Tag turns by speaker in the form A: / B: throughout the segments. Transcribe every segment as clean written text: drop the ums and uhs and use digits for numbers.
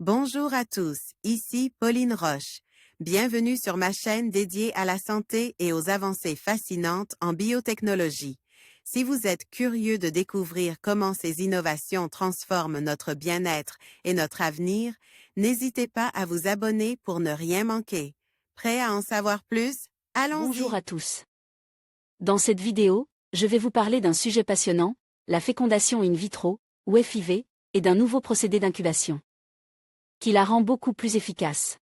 A: Bonjour à tous, ici Pauline Roche. Bienvenue sur ma chaîne dédiée à la santé et aux avancées fascinantes en biotechnologie. Si vous êtes curieux de découvrir comment ces innovations transforment notre bien-être et notre avenir, n'hésitez pas à vous abonner pour ne rien manquer. Prêt à en savoir plus?
B: Bonjour
A: Allons-y!
B: à tous. Dans cette vidéo, je vais vous parler d'un sujet passionnant, la fécondation in vitro, ou FIV, et d'un nouveau procédé d'incubation, qui la rend beaucoup plus efficace.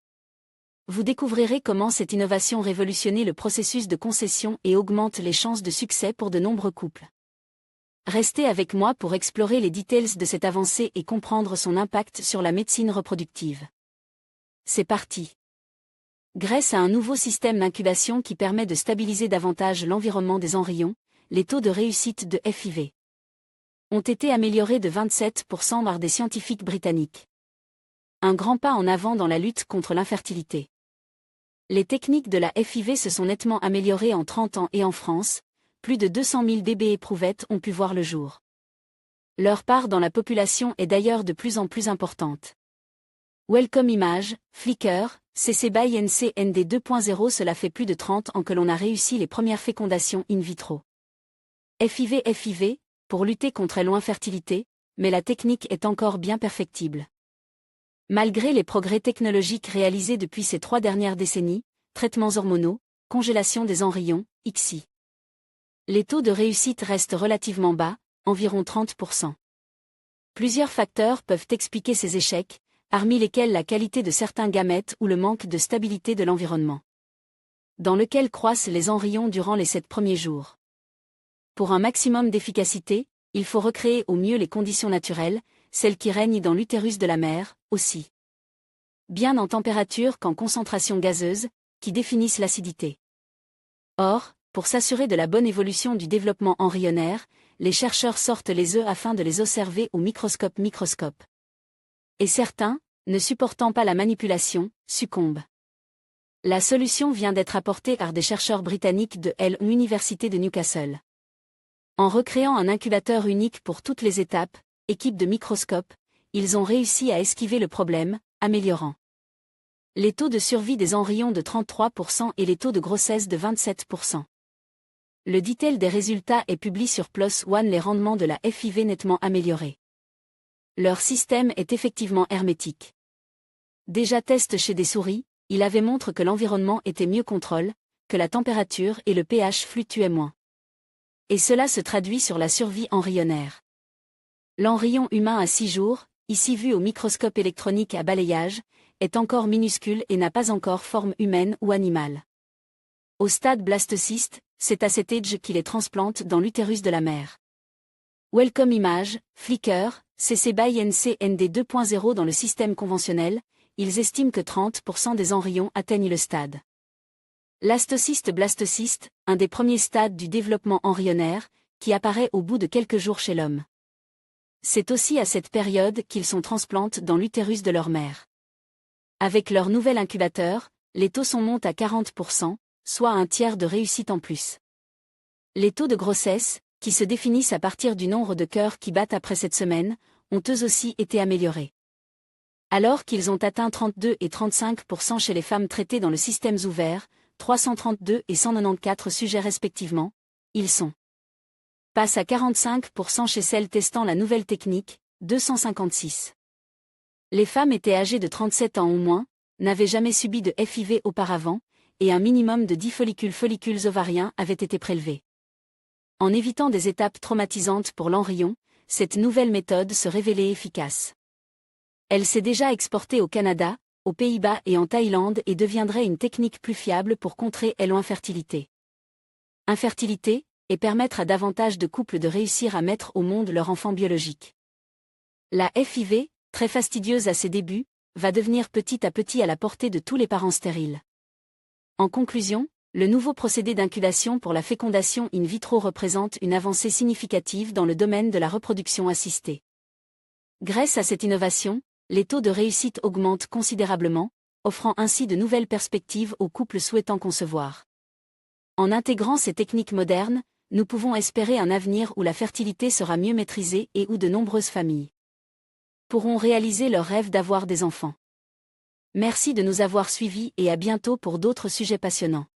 B: Vous découvrirez comment cette innovation révolutionne le processus de conception et augmente les chances de succès pour de nombreux couples. Restez avec moi pour explorer les details de cette avancée et comprendre son impact sur la médecine reproductive. C'est parti! Grâce à un nouveau système d'incubation qui permet de stabiliser davantage l'environnement des embryons, les taux de réussite de FIV ont été améliorés de 27% par des scientifiques britanniques. Un grand pas en avant dans la lutte contre l'infertilité. Les techniques de la FIV se sont nettement améliorées en 30 ans et en France, plus de 200 000 bébés éprouvettes ont pu voir le jour. Leur part dans la population est d'ailleurs de plus en plus importante. Welcome Image, Flickr, CC BY NC ND 2.0. Cela fait plus de 30 ans que l'on a réussi les premières fécondations in vitro. FIV, pour lutter contre l'infertilité, mais la technique est encore bien perfectible. Malgré les progrès technologiques réalisés depuis ces 3 dernières décennies, traitements hormonaux, congélation des embryons, ICSI. Les taux de réussite restent relativement bas, environ 30%. Plusieurs facteurs peuvent expliquer ces échecs, parmi lesquels la qualité de certains gamètes ou le manque de stabilité de l'environnement dans lequel croissent les embryons durant les 7 premiers jours. Pour un maximum d'efficacité, il faut recréer au mieux les conditions naturelles, celles qui règnent dans l'utérus de la mère, aussi bien en température qu'en concentration gazeuse, qui définissent l'acidité. Or, pour s'assurer de la bonne évolution du développement embryonnaire, les chercheurs sortent les œufs afin de les observer au microscope. Et certains, ne supportant pas la manipulation, succombent. La solution vient d'être apportée par des chercheurs britanniques de l'Université de Newcastle. En recréant un incubateur unique pour toutes les étapes, équipe de microscope, ils ont réussi à esquiver le problème, améliorant les taux de survie des embryons de 33% et les taux de grossesse de 27%. Le detail des résultats est publié sur PLOS ONE. Les rendements de la FIV nettement améliorés. Leur système est effectivement hermétique. Déjà test chez des souris, il avait montré que l'environnement était mieux contrôlé, que la température et le pH fluctuaient moins. Et cela se traduit sur la survie embryonnaire. L'embryon humain à 6 jours, ici vu au microscope électronique à balayage, est encore minuscule et n'a pas encore forme humaine ou animale. Au stade blastocyste, c'est à cet âge qu'il les transplante dans l'utérus de la mère. Welcome Image, Flickr, CC BY NC ND 2.0. Dans le système conventionnel, ils estiment que 30% des embryons atteignent le stade blastocyste, un des premiers stades du développement embryonnaire, qui apparaît au bout de quelques jours chez l'homme. C'est aussi à cette période qu'ils sont transplantés dans l'utérus de leur mère. Avec leur nouvel incubateur, les taux montent à 40%, soit un tiers de réussite en plus. Les taux de grossesse, qui se définissent à partir du nombre de cœurs qui battent après cette semaine, ont eux aussi été améliorés. Alors qu'ils ont atteint 32 et 35% chez les femmes traitées dans le système ouvert, 332 et 194 sujets respectivement, ils passent à 45% chez celles testant la nouvelle technique, 256. Les femmes étaient âgées de 37 ans ou moins, n'avaient jamais subi de FIV auparavant, et un minimum de 10 follicules ovariens avaient été prélevés. En évitant des étapes traumatisantes pour l'embryon, cette nouvelle méthode se révélait efficace. Elle s'est déjà exportée au Canada, aux Pays-Bas et en Thaïlande et deviendrait une technique plus fiable pour contrer l'infertilité. Infertilité, et permettre à davantage de couples de réussir à mettre au monde leur enfant biologique. La FIV, très fastidieuse à ses débuts, va devenir petit à petit à la portée de tous les parents stériles. En conclusion, le nouveau procédé d'incubation pour la fécondation in vitro représente une avancée significative dans le domaine de la reproduction assistée. Grâce à cette innovation, les taux de réussite augmentent considérablement, offrant ainsi de nouvelles perspectives aux couples souhaitant concevoir. En intégrant ces techniques modernes, nous pouvons espérer un avenir où la fertilité sera mieux maîtrisée et où de nombreuses familles pourront réaliser leur rêve d'avoir des enfants. Merci de nous avoir suivis et à bientôt pour d'autres sujets passionnants.